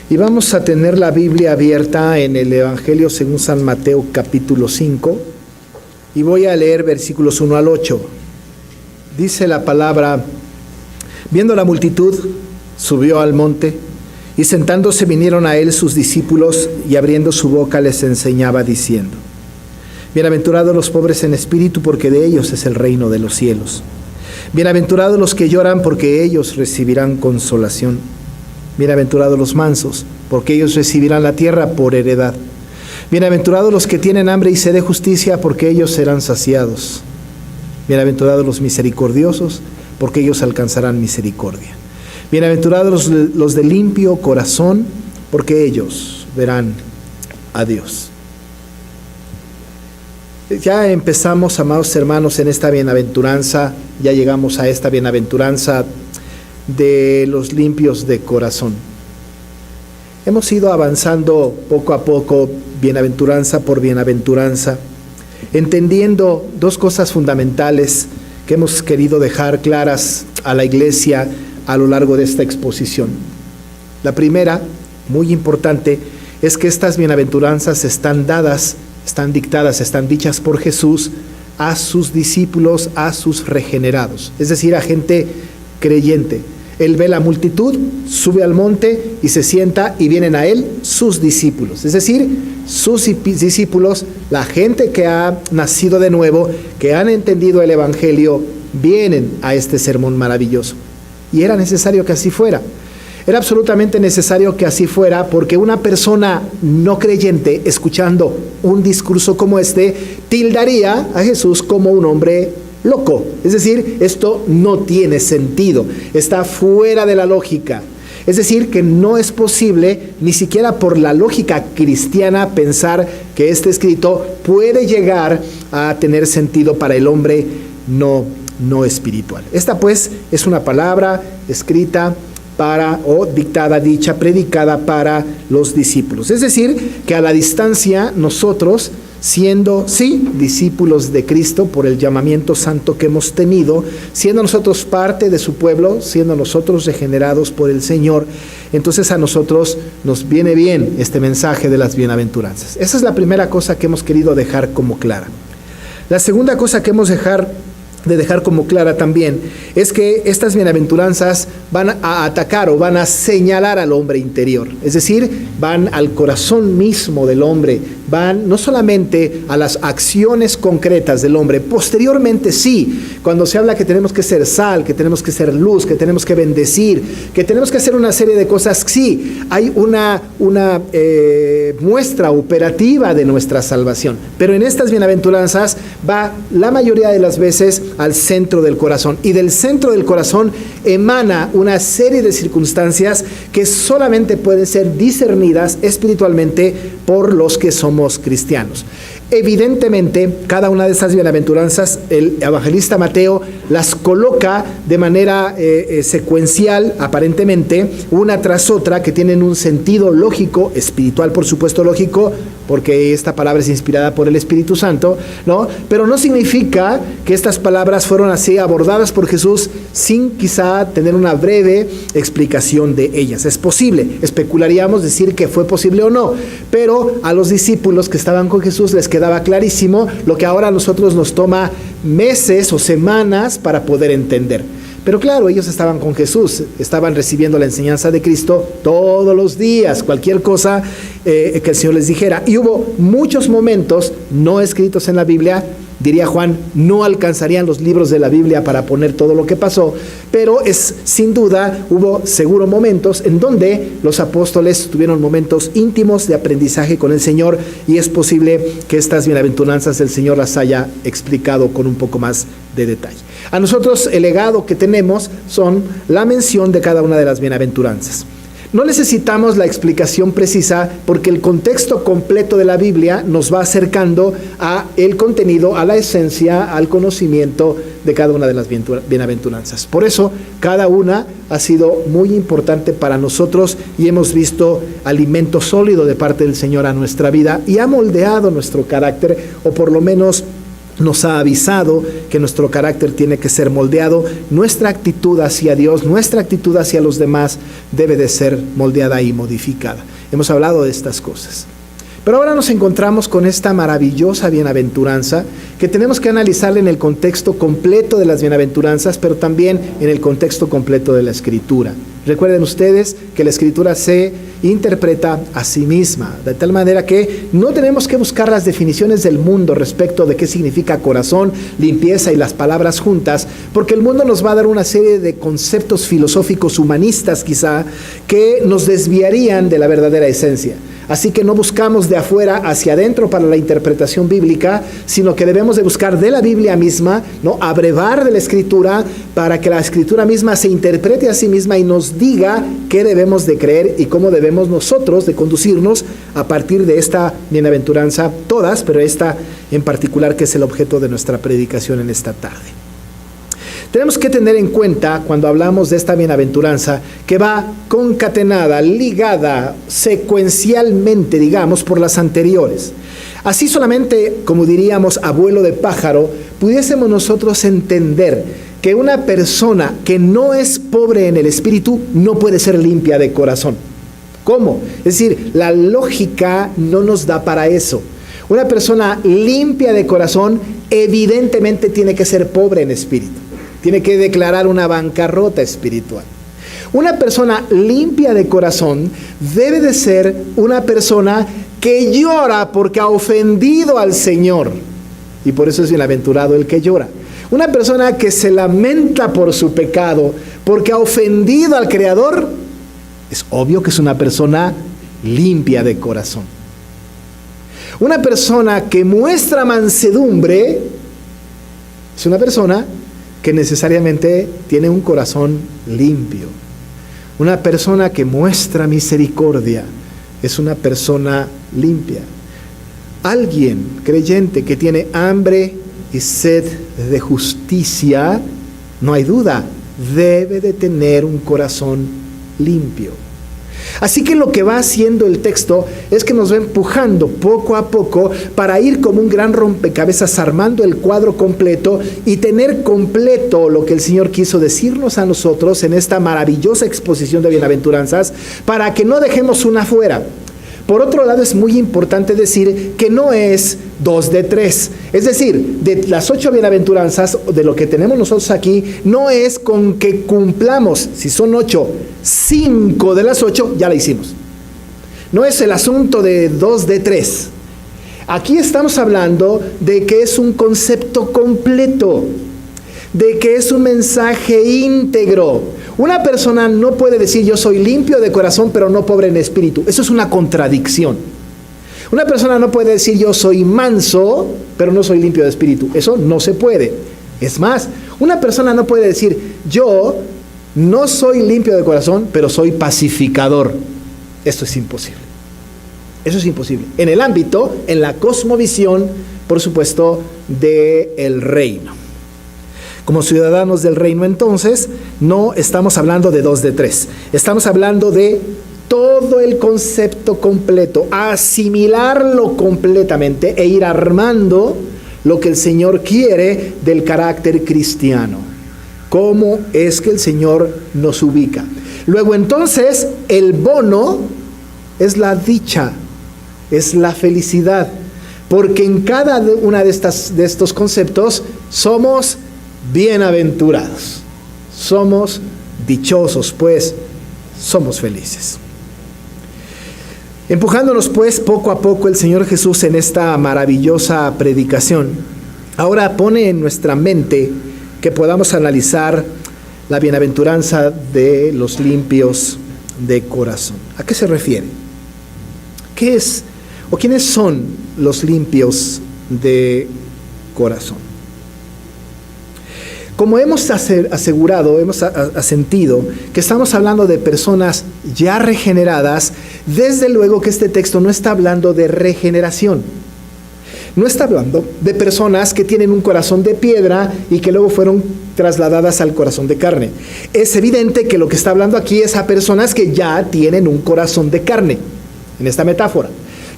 Y vamos a tener la Biblia abierta en el Evangelio según San Mateo capítulo 5 y voy a leer versículos 1 al 8. Dice la palabra: viendo la multitud, subió al monte y sentándose vinieron a él sus discípulos y abriendo su boca les enseñaba diciendo: bienaventurados los pobres en espíritu, porque de ellos es el reino de los cielos. Bienaventurados los que lloran, porque ellos recibirán consolación. Bienaventurados los mansos, porque ellos recibirán la tierra por heredad. Bienaventurados los que tienen hambre y sed de justicia, porque ellos serán saciados. Bienaventurados los misericordiosos, porque ellos alcanzarán misericordia. Bienaventurados los de limpio corazón, porque ellos verán a Dios. Ya empezamos, amados hermanos, en esta bienaventuranza, ya llegamos a esta bienaventuranza de los limpios de corazón. Hemos ido avanzando poco a poco, bienaventuranza por bienaventuranza, entendiendo dos cosas fundamentales que hemos querido dejar claras a la iglesia a lo largo de esta exposición. La primera, muy importante, es que estas bienaventuranzas están dadas, están dictadas, están dichas por Jesús a sus discípulos, a sus regenerados, es decir, a gente creyente. Él ve la multitud, sube al monte y se sienta y vienen a él sus discípulos, es decir, sus discípulos, la gente que ha nacido de nuevo, que han entendido el evangelio, vienen a este sermón maravilloso. Y era necesario que así fuera. Era absolutamente necesario que así fuera, porque una persona no creyente escuchando un discurso como este tildaría a Jesús como un hombre loco. Es decir, esto no tiene sentido, está fuera de la lógica. Es decir, que no es posible, ni siquiera por la lógica cristiana, pensar que este escrito puede llegar a tener sentido para el hombre no espiritual. Esta pues es una palabra escrita para, o dictada, dicha, predicada para los discípulos. Es decir, que a la distancia nosotros, siendo, sí, discípulos de Cristo por el llamamiento santo que hemos tenido, siendo nosotros parte de su pueblo, siendo nosotros regenerados por el Señor, entonces a nosotros nos viene bien este mensaje de las bienaventuranzas. Esa es la primera cosa que hemos querido dejar como clara. La segunda cosa que hemos de dejar como clara también es que estas bienaventuranzas van a atacar o van a señalar al hombre interior, es decir, van al corazón mismo del hombre, van no solamente a las acciones concretas del hombre. Posteriormente sí, cuando se habla que tenemos que ser sal, que tenemos que ser luz, que tenemos que bendecir, que tenemos que hacer una serie de cosas, sí, hay una muestra operativa de nuestra salvación, pero en estas bienaventuranzas va la mayoría de las veces al centro del corazón, y del centro del corazón emana una serie de circunstancias que solamente pueden ser discernidas espiritualmente por los que somos cristianos. Evidentemente, cada una de estas bienaventuranzas, el evangelista Mateo las coloca de manera secuencial, aparentemente, una tras otra, que tienen un sentido lógico, espiritual, por supuesto lógico, porque esta palabra es inspirada por el Espíritu Santo, ¿no? Pero no significa que estas palabras fueron así abordadas por Jesús sin quizá tener una breve explicación de ellas. Es posible, especularíamos decir que fue posible o no, pero a los discípulos que estaban con Jesús les quedaba clarísimo lo que ahora a nosotros nos toma meses o semanas para poder entender. Pero claro, ellos estaban con Jesús, estaban recibiendo la enseñanza de Cristo todos los días, cualquier cosa que el Señor les dijera. Y hubo muchos momentos no escritos en la Biblia, diría Juan, no alcanzarían los libros de la Biblia para poner todo lo que pasó, pero sin duda hubo seguro momentos en donde los apóstoles tuvieron momentos íntimos de aprendizaje con el Señor, y es posible que estas bienaventuranzas del Señor las haya explicado con un poco más de detalle. A nosotros el legado que tenemos son la mención de cada una de las bienaventuranzas. No necesitamos la explicación precisa, porque el contexto completo de la Biblia nos va acercando a el contenido, a la esencia, al conocimiento de cada una de las bienaventuranzas. Por eso, cada una ha sido muy importante para nosotros y hemos visto alimento sólido de parte del Señor a nuestra vida y ha moldeado nuestro carácter, o por lo menos nos ha avisado que nuestro carácter tiene que ser moldeado. Nuestra actitud hacia Dios, nuestra actitud hacia los demás debe de ser moldeada y modificada. Hemos hablado de estas cosas. Pero ahora nos encontramos con esta maravillosa bienaventuranza que tenemos que analizarla en el contexto completo de las bienaventuranzas, pero también en el contexto completo de la Escritura. Recuerden ustedes que la Escritura se interpreta a sí misma, de tal manera que no tenemos que buscar las definiciones del mundo respecto de qué significa corazón, limpieza y las palabras juntas, porque el mundo nos va a dar una serie de conceptos filosóficos humanistas quizá que nos desviarían de la verdadera esencia. Así que no buscamos de afuera hacia adentro para la interpretación bíblica, sino que debemos de buscar de la Biblia misma, ¿no? Abrevar de la Escritura para que la Escritura misma se interprete a sí misma y nos diga qué debemos de creer y cómo debemos nosotros de conducirnos a partir de esta bienaventuranza, todas, pero esta en particular que es el objeto de nuestra predicación en esta tarde. Tenemos que tener en cuenta, cuando hablamos de esta bienaventuranza, que va concatenada, ligada secuencialmente, digamos, por las anteriores. Así solamente, como diríamos, a vuelo de pájaro, pudiésemos nosotros entender que una persona que no es pobre en el espíritu no puede ser limpia de corazón. ¿Cómo? Es decir, la lógica no nos da para eso. Una persona limpia de corazón evidentemente tiene que ser pobre en espíritu. Tiene que declarar una bancarrota espiritual. Una persona limpia de corazón debe de ser una persona que llora porque ha ofendido al Señor. Y por eso es bienaventurado el que llora. Una persona que se lamenta por su pecado porque ha ofendido al Creador, es obvio que es una persona limpia de corazón. Una persona que muestra mansedumbre es una persona que necesariamente tiene un corazón limpio. Una persona que muestra misericordia es una persona limpia. Alguien creyente que tiene hambre y sed de justicia, no hay duda, debe de tener un corazón limpio. Así que lo que va haciendo el texto es que nos va empujando poco a poco para ir como un gran rompecabezas armando el cuadro completo y tener completo lo que el Señor quiso decirnos a nosotros en esta maravillosa exposición de bienaventuranzas, para que no dejemos una fuera. Por otro lado, es muy importante decir que no es 2 de 3. Es decir, de las 8 bienaventuranzas, de lo que tenemos nosotros aquí, no es con que cumplamos, si son 8, 5 de las 8 ya la hicimos. No es el asunto de 2 de 3. Aquí estamos hablando de que es un concepto completo, de que es un mensaje íntegro. Una persona no puede decir yo soy limpio de corazón pero no pobre en espíritu. Eso es una contradicción. Una persona no puede decir yo soy manso pero no soy limpio de espíritu. Eso no se puede. Es más, una persona no puede decir yo no soy limpio de corazón pero soy pacificador. Esto es imposible. Eso es imposible. En el ámbito, en la cosmovisión, por supuesto, del reino. Como ciudadanos del reino, entonces, no estamos hablando de 2 de 3. Estamos hablando de todo el concepto completo, asimilarlo completamente e ir armando lo que el Señor quiere del carácter cristiano. ¿Cómo es que el Señor nos ubica? Luego, entonces, el bono es la dicha, es la felicidad, porque en cada una de estos conceptos somos bienaventurados, somos dichosos, pues somos felices. Empujándonos pues poco a poco el Señor Jesús en esta maravillosa predicación, ahora pone en nuestra mente que podamos analizar la bienaventuranza de los limpios de corazón. ¿A qué se refiere? ¿Qué es o quiénes son los limpios de corazón? Como hemos asegurado, hemos asentido que estamos hablando de personas ya regeneradas, desde luego que este texto no está hablando de regeneración. No está hablando de personas que tienen un corazón de piedra y que luego fueron trasladadas al corazón de carne. Es evidente que lo que está hablando aquí es a personas que ya tienen un corazón de carne, en esta metáfora.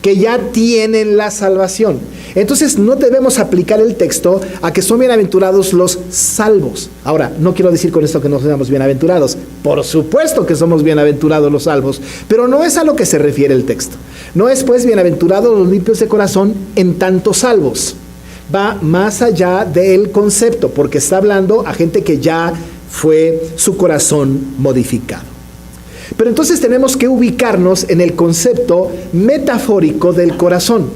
que ya tienen la salvación. Entonces no debemos aplicar el texto a que son bienaventurados los salvos. Ahora, no quiero decir con esto que no seamos bienaventurados. Por supuesto que somos bienaventurados los salvos, pero no es a lo que se refiere el texto. No es pues bienaventurados los limpios de corazón en tanto salvos. Va más allá del concepto, porque está hablando a gente que ya fue su corazón modificado. Pero entonces tenemos que ubicarnos en el concepto metafórico del corazón.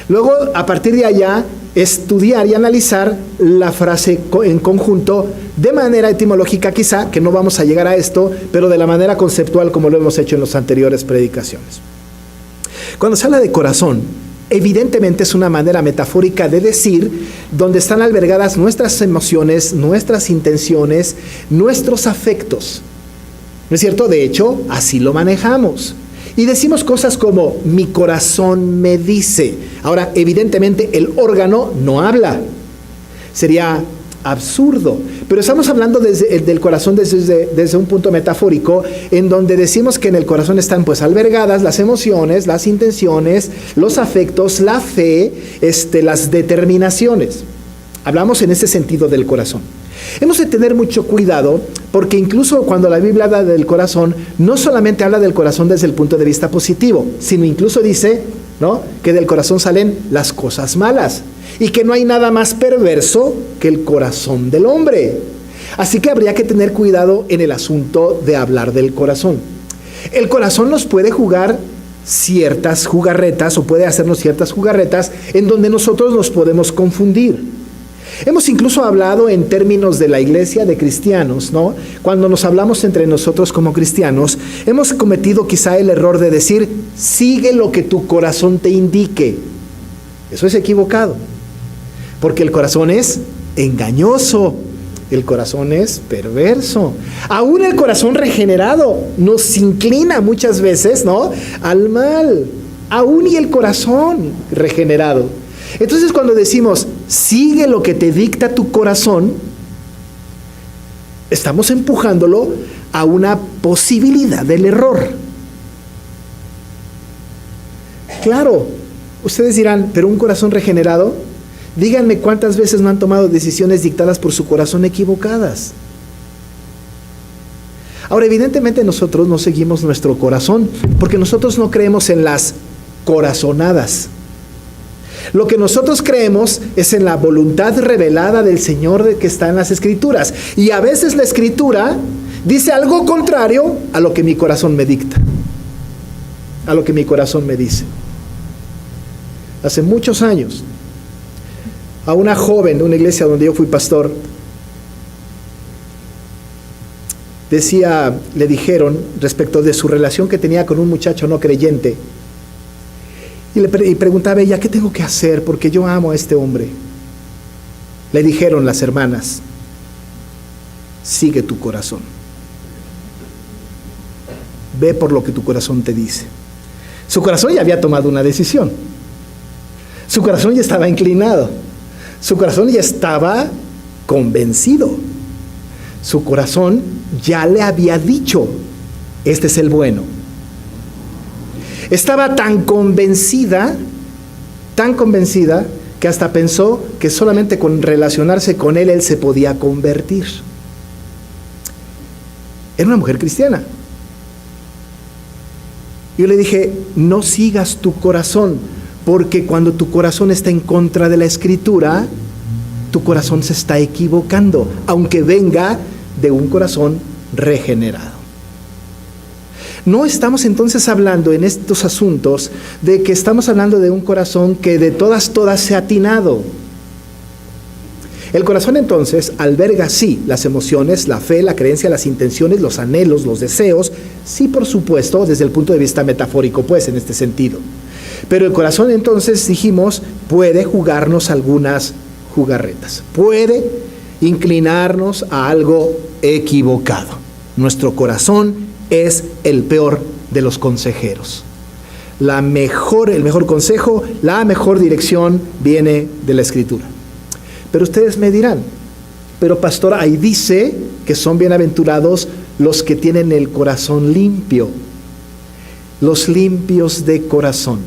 Luego, a partir de allá, estudiar y analizar la frase en conjunto de manera etimológica quizá, que no vamos a llegar a esto, pero de la manera conceptual como lo hemos hecho en las anteriores predicaciones. Cuando se habla de corazón, evidentemente es una manera metafórica de decir donde están albergadas nuestras emociones, nuestras intenciones, nuestros afectos. ¿No es cierto? De hecho, así lo manejamos. Y decimos cosas como, mi corazón me dice. Ahora, evidentemente, el órgano no habla. Sería absurdo. Pero estamos hablando del corazón desde un punto metafórico, en donde decimos que en el corazón están pues albergadas las emociones, las intenciones, los afectos, la fe, las determinaciones. Hablamos en ese sentido del corazón. Hemos de tener mucho cuidado porque incluso cuando la Biblia habla del corazón, no solamente habla del corazón desde el punto de vista positivo, sino incluso dice, ¿no?, que del corazón salen las cosas malas y que no hay nada más perverso que el corazón del hombre. Así que habría que tener cuidado en el asunto de hablar del corazón. El corazón nos puede jugar ciertas jugarretas o puede hacernos ciertas jugarretas en donde nosotros nos podemos confundir. Hemos incluso hablado en términos de la iglesia de cristianos, ¿no? Cuando nos hablamos entre nosotros como cristianos, hemos cometido quizá el error de decir, sigue lo que tu corazón te indique. Eso es equivocado, porque el corazón es engañoso, el corazón es perverso. Aún el corazón regenerado nos inclina muchas veces, ¿no?, al mal. Aún y el corazón regenerado. Entonces cuando decimos, sigue lo que te dicta tu corazón, estamos empujándolo a una posibilidad del error. Claro, ustedes dirán, pero un corazón regenerado, díganme cuántas veces no han tomado decisiones dictadas por su corazón equivocadas. Ahora, evidentemente nosotros no seguimos nuestro corazón, porque nosotros no creemos en las corazonadas. Lo que nosotros creemos es en la voluntad revelada del Señor que está en las Escrituras. Y a veces la Escritura dice algo contrario a lo que mi corazón me dicta, a lo que mi corazón me dice. Hace muchos años, a una joven de una iglesia donde yo fui pastor, le dijeron respecto de su relación que tenía con un muchacho no creyente, y preguntaba ella, ¿qué tengo que hacer? Porque yo amo a este hombre. Le dijeron las hermanas, sigue tu corazón. Ve por lo que tu corazón te dice. Su corazón ya había tomado una decisión. Su corazón ya estaba inclinado. Su corazón ya estaba convencido. Su corazón ya le había dicho, este es el bueno. Estaba tan convencida, que hasta pensó que solamente con relacionarse con él se podía convertir. Era una mujer cristiana. Yo le dije, no sigas tu corazón, porque cuando tu corazón está en contra de la Escritura, tu corazón se está equivocando, aunque venga de un corazón regenerado. No estamos entonces hablando en estos asuntos de que estamos hablando de un corazón que de todas se ha atinado. El corazón entonces alberga sí las emociones, la fe, la creencia, las intenciones, los anhelos, los deseos, sí, por supuesto, desde el punto de vista metafórico, pues en este sentido. Pero el corazón entonces, dijimos, puede jugarnos algunas jugarretas, puede inclinarnos a algo equivocado. Nuestro corazón es el peor de los consejeros. El mejor consejo, la mejor dirección viene de la Escritura. Pero ustedes me dirán, pero pastor, ahí dice que son bienaventurados los que tienen el corazón limpio. los limpios de corazón.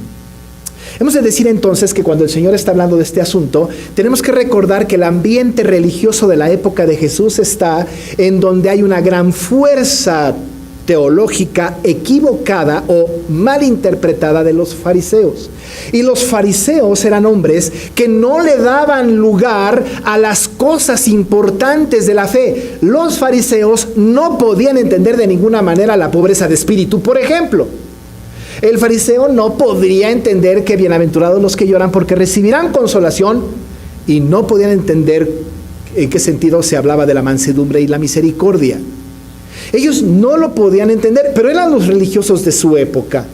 Hemos de decir entonces que cuando el Señor está hablando de este asunto, tenemos que recordar que el ambiente religioso de la época de Jesús está en donde hay una gran fuerza teológica equivocada o mal interpretada de los fariseos. Y los fariseos eran hombres que no le daban lugar a las cosas importantes de la fe. Los fariseos no podían entender de ninguna manera la pobreza de espíritu, por ejemplo. El fariseo no podría entender que bienaventurados los que lloran porque recibirán consolación, y no podían entender en qué sentido se hablaba de la mansedumbre y la misericordia. Ellos no lo podían entender, pero eran los religiosos de su época.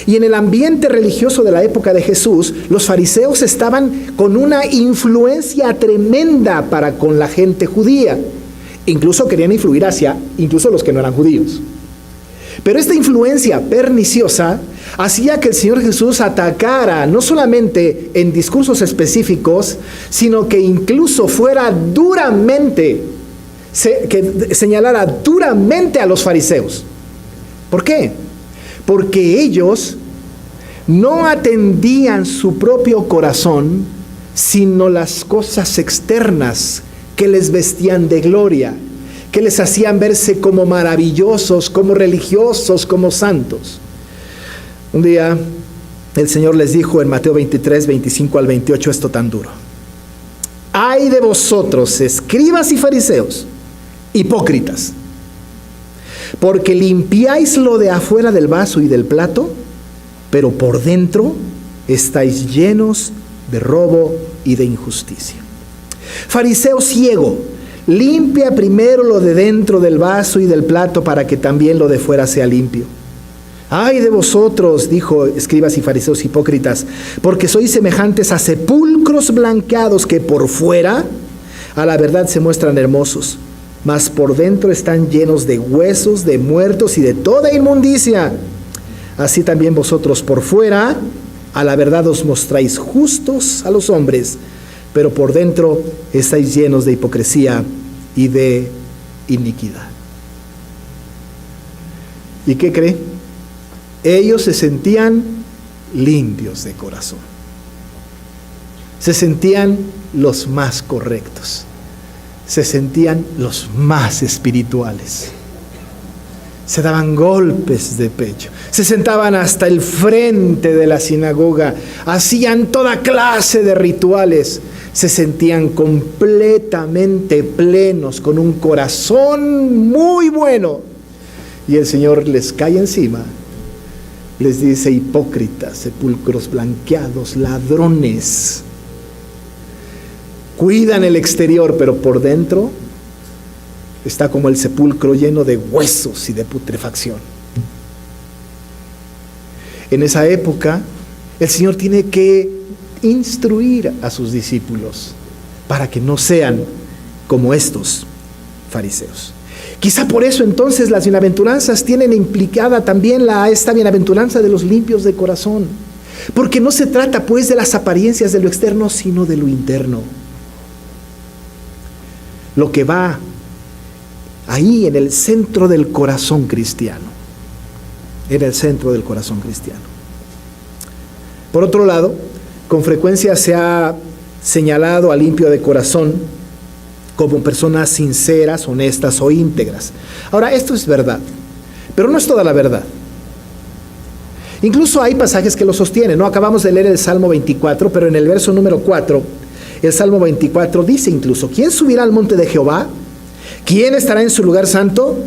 Y en el ambiente religioso de la época de Jesús, los fariseos estaban con una influencia tremenda para con la gente judía. Incluso querían influir hacia incluso los que no eran judíos. Pero esta influencia perniciosa hacía que el Señor Jesús atacara no solamente en discursos específicos, sino que incluso fuera duramente, que señalara duramente a los fariseos. ¿Por qué? Porque ellos no atendían su propio corazón, sino las cosas externas que les vestían de gloria, que les hacían verse como maravillosos, como religiosos, como santos. Un día el Señor les dijo en Mateo 23, 25 al 28 esto tan duro: ¡ay de vosotros, escribas y fariseos, hipócritas! Porque limpiáis lo de afuera del vaso y del plato, pero por dentro estáis llenos de robo y de injusticia. Fariseo ciego, limpia primero lo de dentro del vaso y del plato para que también lo de fuera sea limpio. ¡ay de vosotros!, dijo, escribas y fariseos hipócritas, porque sois semejantes a sepulcros blanqueados que por fuera a la verdad se muestran hermosos, mas por dentro están llenos de huesos, de muertos y de toda inmundicia. Así también vosotros por fuera a la verdad os mostráis justos a los hombres, pero por dentro estáis llenos de hipocresía y de iniquidad. ¿Y qué cree? Ellos se sentían limpios de corazón. Se sentían los más correctos. Se sentían los más espirituales. Se daban golpes de pecho. Se sentaban hasta el frente de la sinagoga. Hacían toda clase de rituales. Se sentían completamente plenos, con un corazón muy bueno. Y el Señor les cae encima. Les dice: hipócritas, sepulcros blanqueados, ladrones. Cuidan el exterior, pero por dentro está como el sepulcro lleno de huesos y de putrefacción. En esa época, el Señor tiene que instruir a sus discípulos para que no sean como estos fariseos. Quizá por eso entonces las bienaventuranzas tienen implicada también esta bienaventuranza de los limpios de corazón, porque no se trata pues de las apariencias de lo externo, sino de lo interno. Lo que va ahí en el centro del corazón cristiano, en el centro del corazón cristiano. Por otro lado, con frecuencia se ha señalado al limpio de corazón como personas sinceras, honestas o íntegras. Ahora, esto es verdad, pero no es toda la verdad. Incluso hay pasajes que lo sostienen, ¿no? Acabamos de leer el Salmo 24, pero en el verso número 4, el Salmo 24 dice incluso: ¿quién subirá al monte de Jehová? ¿Quién estará en su lugar santo?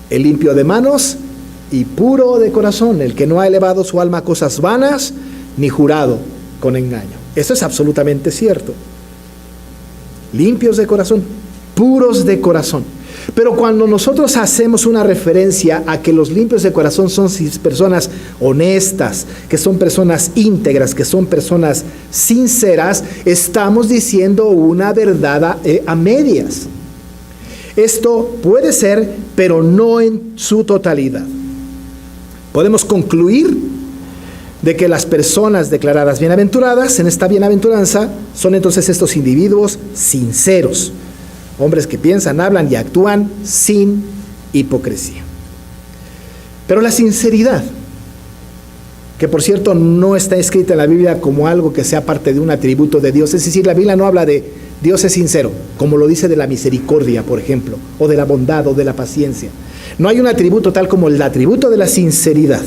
El limpio de manos y puro de corazón, el que no ha elevado su alma a cosas vanas, ni jurado con engaño. Eso es absolutamente cierto. Limpios de corazón, puros de corazón. Pero cuando nosotros hacemos una referencia a que los limpios de corazón son personas honestas, que son personas íntegras, que son personas sinceras, estamos diciendo una verdad a medias. Esto puede ser, pero no en su totalidad. Podemos concluir de que las personas declaradas bienaventuradas en esta bienaventuranza son entonces estos individuos sinceros, hombres que piensan, hablan y actúan sin hipocresía. Pero la sinceridad que por cierto no está escrita en la Biblia como algo que sea parte de un atributo de Dios. Es decir, la Biblia no habla de Dios es sincero, como lo dice de la misericordia, por ejemplo, o de la bondad o de la paciencia. No hay un atributo tal como el atributo de la sinceridad.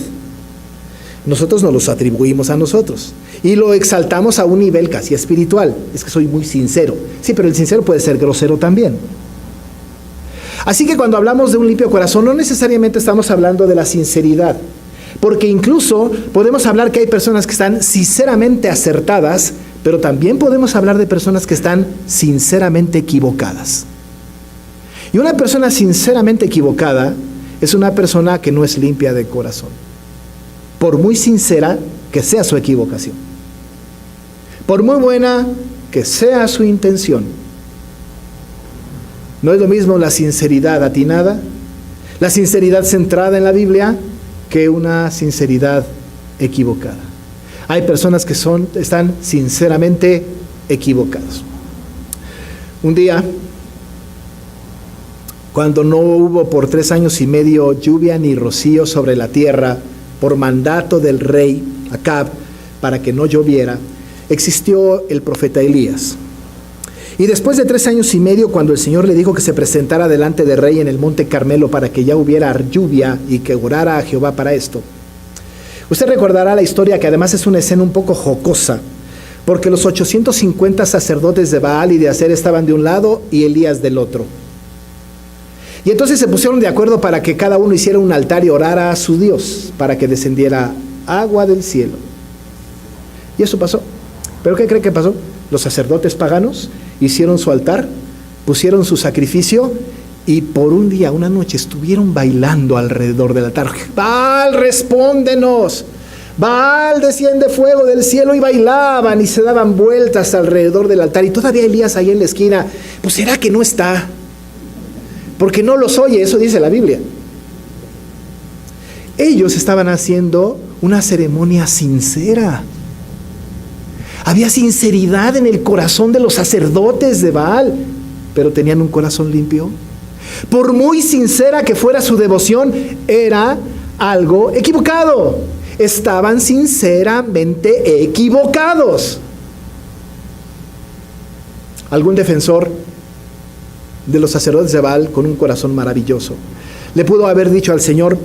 Nosotros nos los atribuimos a nosotros y lo exaltamos a un nivel casi espiritual. Es que soy muy sincero. Sí, pero el sincero puede ser grosero también. Así que cuando hablamos de un limpio corazón, no necesariamente estamos hablando de la sinceridad, porque incluso podemos hablar que hay personas que están sinceramente acertadas, pero también podemos hablar de personas que están sinceramente equivocadas. Y una persona sinceramente equivocada es una persona que no es limpia de corazón, por muy sincera que sea su equivocación, por muy buena que sea su intención. No es lo mismo la sinceridad atinada, la sinceridad centrada en la Biblia, que una sinceridad equivocada. Hay personas que están sinceramente equivocados. Un día, cuando no hubo por 3 años y medio lluvia ni rocío sobre la tierra, por mandato del rey Acab, para que no lloviera, existió el profeta Elías. Y después de 3 años y medio, cuando el Señor le dijo que se presentara delante del rey en el monte Carmelo para que ya hubiera lluvia y que orara a Jehová para esto, usted recordará la historia, que además es una escena un poco jocosa, porque los 850 sacerdotes de Baal y de Aser estaban de un lado y Elías del otro. Y entonces se pusieron de acuerdo para que cada uno hiciera un altar y orara a su Dios para que descendiera agua del cielo. Y eso pasó. ¿Pero qué cree que pasó? Los sacerdotes paganos hicieron su altar, pusieron su sacrificio y por un día, una noche, estuvieron bailando alrededor del altar. Baal, respóndenos. Baal, desciende fuego del cielo, y bailaban y se daban vueltas alrededor del altar. Y todavía Elías ahí en la esquina, pues ¿será que no está? Porque no los oye, eso dice la Biblia. Ellos estaban haciendo una ceremonia sincera. Había sinceridad en el corazón de los sacerdotes de Baal, pero tenían un corazón limpio. Por muy sincera que fuera su devoción, era algo equivocado. Estaban sinceramente equivocados. Algún defensor de los sacerdotes de Baal, con un corazón maravilloso, le pudo haber dicho al Señor: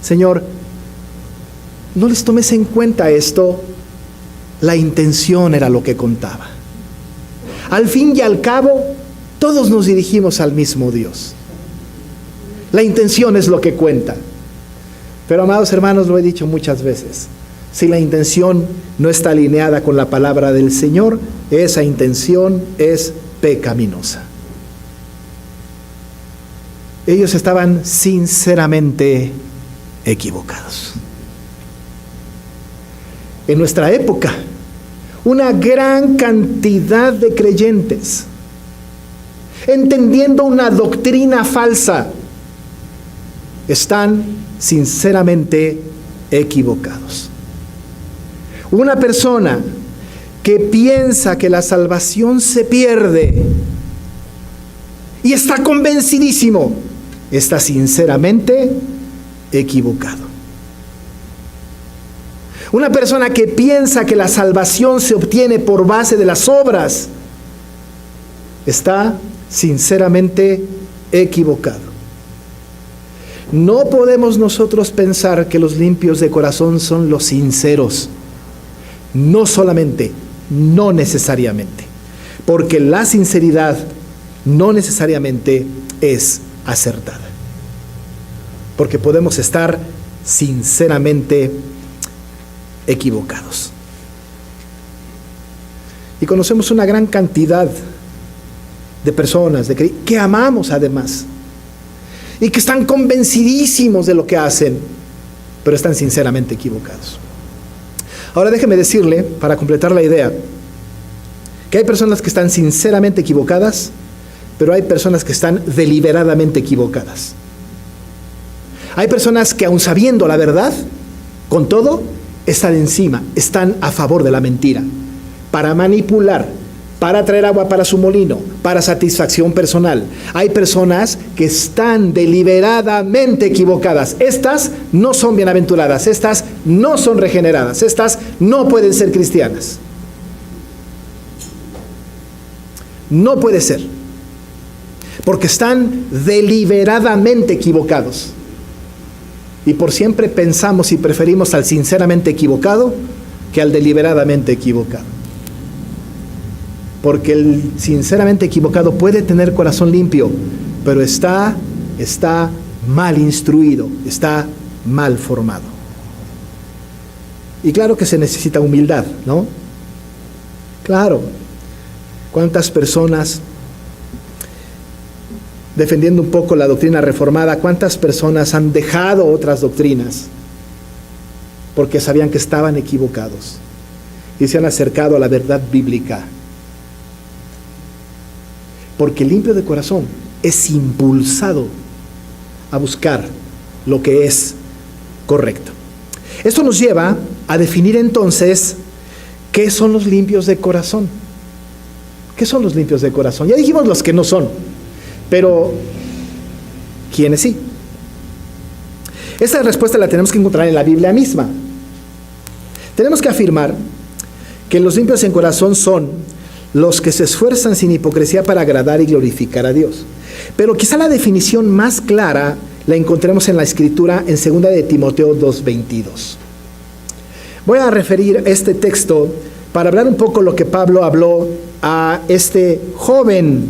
Señor, no les tomes en cuenta esto, la intención era lo que contaba. Al fin y al cabo, todos nos dirigimos al mismo Dios. La intención es lo que cuenta. Pero, amados hermanos, lo he dicho muchas veces, si la intención no está alineada con la palabra del Señor, esa intención es pecaminosa. Ellos estaban sinceramente equivocados. En nuestra época, una gran cantidad de creyentes, entendiendo una doctrina falsa, están sinceramente equivocados. Una persona que piensa que la salvación se pierde y está convencidísimo, está sinceramente equivocado. Una persona que piensa que la salvación se obtiene por base de las obras, está sinceramente equivocado. No podemos nosotros pensar que los limpios de corazón son los sinceros. No solamente, no necesariamente. Porque la sinceridad no necesariamente es acertada. Porque podemos estar sinceramente equivocados. Y conocemos una gran cantidad de personas que amamos además, y que están convencidísimos de lo que hacen, pero están sinceramente equivocados. Ahora déjeme decirle, para completar la idea, que hay personas que están sinceramente equivocadas, pero hay personas que están deliberadamente equivocadas. Hay personas que, aun sabiendo la verdad, con todo, están encima, están a favor de la mentira, para manipular, para traer agua para su molino, para satisfacción personal. Hay personas que están deliberadamente equivocadas. Estas no son bienaventuradas, estas no son regeneradas, estas no pueden ser cristianas. No puede ser, porque están deliberadamente equivocados. Y por siempre pensamos y preferimos al sinceramente equivocado que al deliberadamente equivocado. Porque el sinceramente equivocado puede tener corazón limpio, pero está mal instruido, está mal formado. Y claro que se necesita humildad, ¿no? Claro. ¿Cuántas personas, defendiendo un poco la doctrina reformada, cuántas personas han dejado otras doctrinas porque sabían que estaban equivocados y se han acercado a la verdad bíblica? Porque el limpio de corazón es impulsado a buscar lo que es correcto. Esto nos lleva a definir entonces qué son los limpios de corazón. ¿Qué son los limpios de corazón? Ya dijimos los que no son, pero ¿quiénes sí? Esa respuesta la tenemos que encontrar en la Biblia misma. Tenemos que afirmar que los limpios en corazón son los que se esfuerzan sin hipocresía para agradar y glorificar a Dios. Pero quizá la definición más clara la encontremos en la Escritura en 2 de Timoteo 2:22. Voy a referir este texto para hablar un poco lo que Pablo habló a este joven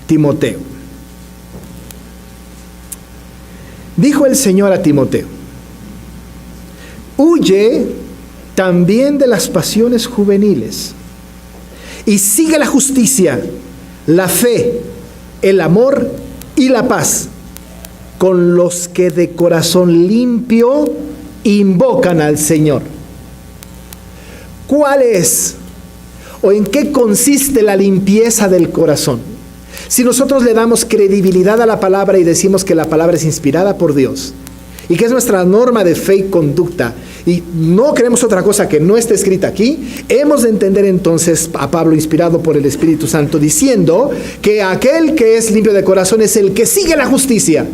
Timoteo. Dijo el Señor a Timoteo: huye también de las pasiones juveniles y sigue la justicia, la fe, el amor y la paz con los que de corazón limpio invocan al Señor. ¿Cuál es o en qué consiste la limpieza del corazón? Si nosotros le damos credibilidad a la palabra y decimos que la palabra es inspirada por Dios y que es nuestra norma de fe y conducta, y no queremos otra cosa que no esté escrita aquí, hemos de entender entonces a Pablo, inspirado por el Espíritu Santo, diciendo que aquel que es limpio de corazón es el que sigue la justicia.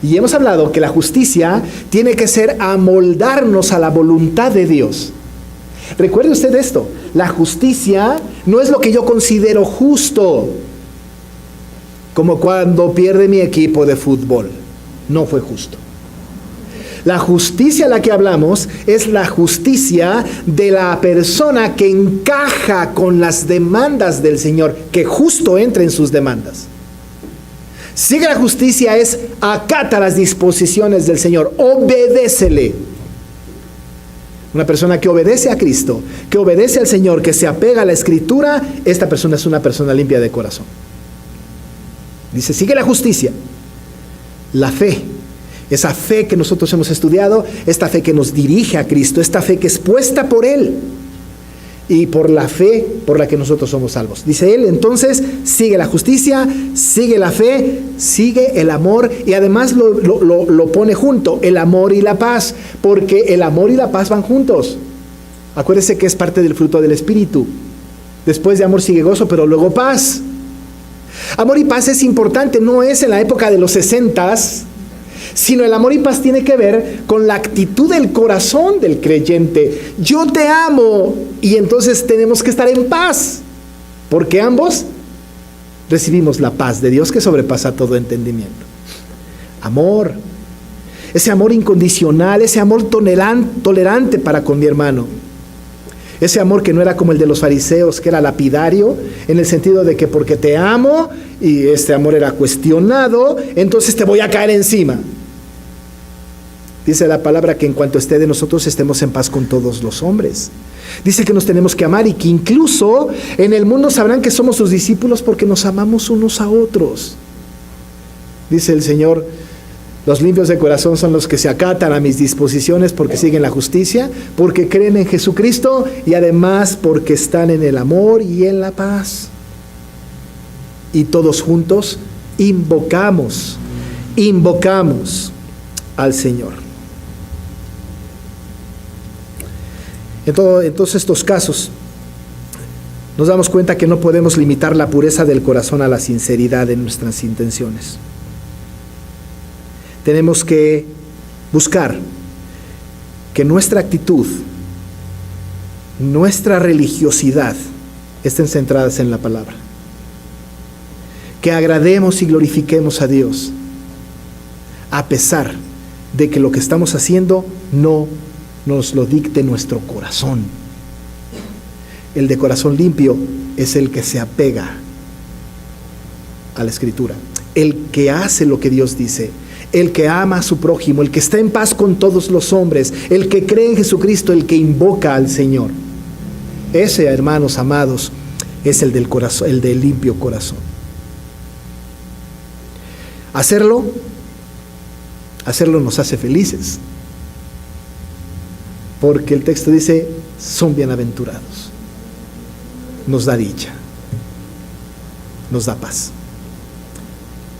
Y hemos hablado que la justicia tiene que ser amoldarnos a la voluntad de Dios. Recuerde usted esto: la justicia no es lo que yo considero justo, como cuando pierde mi equipo de fútbol. No fue justo. La justicia a la que hablamos es la justicia de la persona que encaja con las demandas del Señor, que justo entra en sus demandas. Sigue la justicia es acata las disposiciones del Señor, obedécele. Una persona que obedece a Cristo, que obedece al Señor, que se apega a la Escritura, esta persona es una persona limpia de corazón. Dice, sigue la justicia, la fe, esa fe que nosotros hemos estudiado, esta fe que nos dirige a Cristo, esta fe que es puesta por Él y por la fe por la que nosotros somos salvos. Dice Él, entonces, sigue la justicia, sigue la fe, sigue el amor, y además lo pone junto, el amor y la paz, porque el amor y la paz van juntos. Acuérdese que es parte del fruto del Espíritu. Después de amor sigue gozo, pero luego paz. Amor y paz es importante, no es en la época de los 60s, sino el amor y paz tiene que ver con la actitud del corazón del creyente. Yo te amo, y entonces tenemos que estar en paz, porque ambos recibimos la paz de Dios que sobrepasa todo entendimiento. Amor, ese amor incondicional, ese amor tolerante para con mi hermano. Ese amor que no era como el de los fariseos, que era lapidario, en el sentido de que porque te amo, y este amor era cuestionado, entonces te voy a caer encima. Dice la palabra que en cuanto esté de nosotros estemos en paz con todos los hombres. Dice que nos tenemos que amar y que incluso en el mundo sabrán que somos sus discípulos porque nos amamos unos a otros. Dice el Señor, los limpios de corazón son los que se acatan a mis disposiciones porque siguen la justicia, porque creen en Jesucristo y además porque están en el amor y en la paz. Y todos juntos invocamos al Señor. En todos estos casos, nos damos cuenta que no podemos limitar la pureza del corazón a la sinceridad de nuestras intenciones. Tenemos que buscar que nuestra actitud, nuestra religiosidad estén centradas en la palabra. Que agrademos y glorifiquemos a Dios, a pesar de que lo que estamos haciendo no nos lo dicte nuestro corazón. El de corazón limpio es el que se apega a la Escritura, el que hace lo que Dios dice, el que ama a su prójimo, el que está en paz con todos los hombres, el que cree en Jesucristo, el que invoca al Señor. Ese, hermanos amados, es el del corazón, el del limpio corazón. Hacerlo nos hace felices, porque el texto dice, son bienaventurados. Nos da dicha, nos da paz.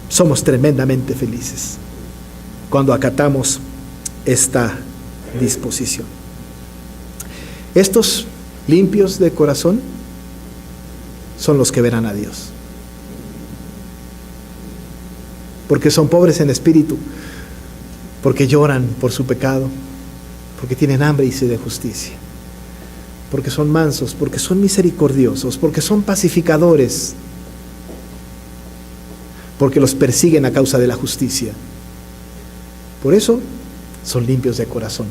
Somos tremendamente felices cuando acatamos esta disposición. Estos limpios de corazón son los que verán a Dios, porque son pobres en espíritu, porque lloran por su pecado, porque tienen hambre y sed de justicia, porque son mansos, porque son misericordiosos, porque son pacificadores, porque los persiguen a causa de la justicia. Por eso son limpios de corazón,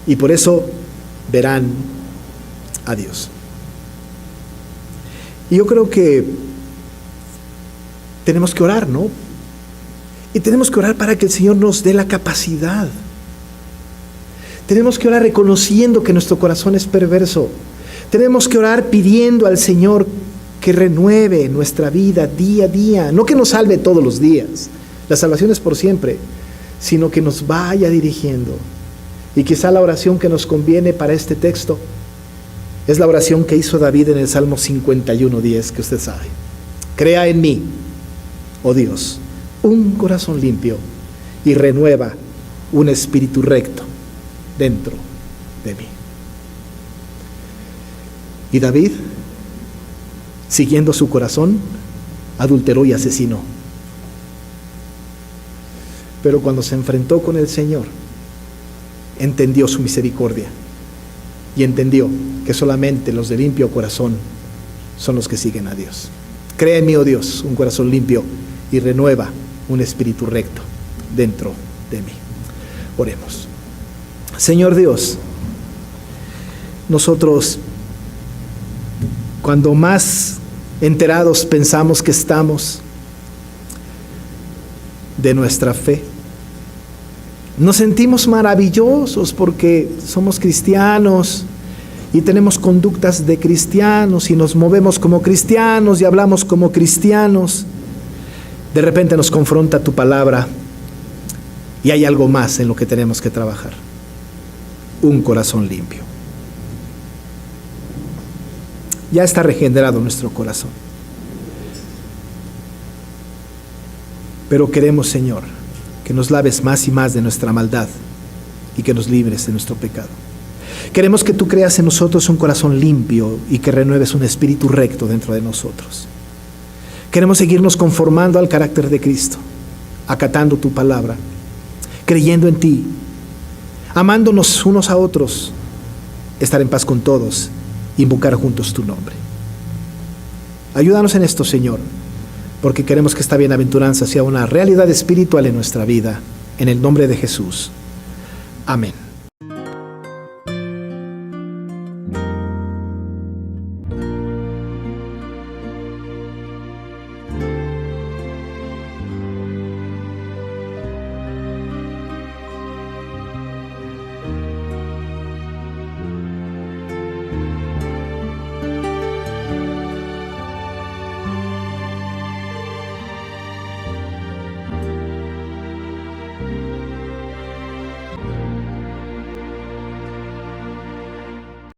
y por eso verán a Dios. Y yo creo que tenemos que orar, ¿no? Y tenemos que orar para que el Señor nos dé la capacidad. Tenemos que orar reconociendo que nuestro corazón es perverso. Tenemos que orar pidiendo al Señor que renueve nuestra vida día a día. No que nos salve todos los días, la salvación es por siempre, sino que nos vaya dirigiendo. Y quizá la oración que nos conviene para este texto es la oración que hizo David en el Salmo 51:10, que usted sabe. Crea en mí, oh Dios, un corazón limpio y renueva un espíritu recto dentro de mí. Y David, siguiendo su corazón, adulteró y asesinó. Pero cuando se enfrentó con el Señor, entendió su misericordia y entendió que solamente los de limpio corazón son los que siguen a Dios. Crea en mí, oh Dios, un corazón limpio y renueva un espíritu recto dentro de mí. Oremos. Señor Dios, nosotros, cuando más enterados pensamos que estamos de nuestra fe, nos sentimos maravillosos porque somos cristianos y tenemos conductas de cristianos y nos movemos como cristianos y hablamos como cristianos. De repente nos confronta tu palabra y hay algo más en lo que tenemos que trabajar: un corazón limpio. Ya está regenerado nuestro corazón, pero queremos, Señor, que nos laves más y más de nuestra maldad y que nos libres de nuestro pecado. Queremos que tú creas en nosotros un corazón limpio y que renueves un espíritu recto dentro de nosotros. Queremos seguirnos conformando al carácter de Cristo, acatando tu palabra, creyendo en ti, amándonos unos a otros, estar en paz con todos, invocar juntos tu nombre. Ayúdanos en esto, Señor, porque queremos que esta bienaventuranza sea una realidad espiritual en nuestra vida. En el nombre de Jesús. Amén.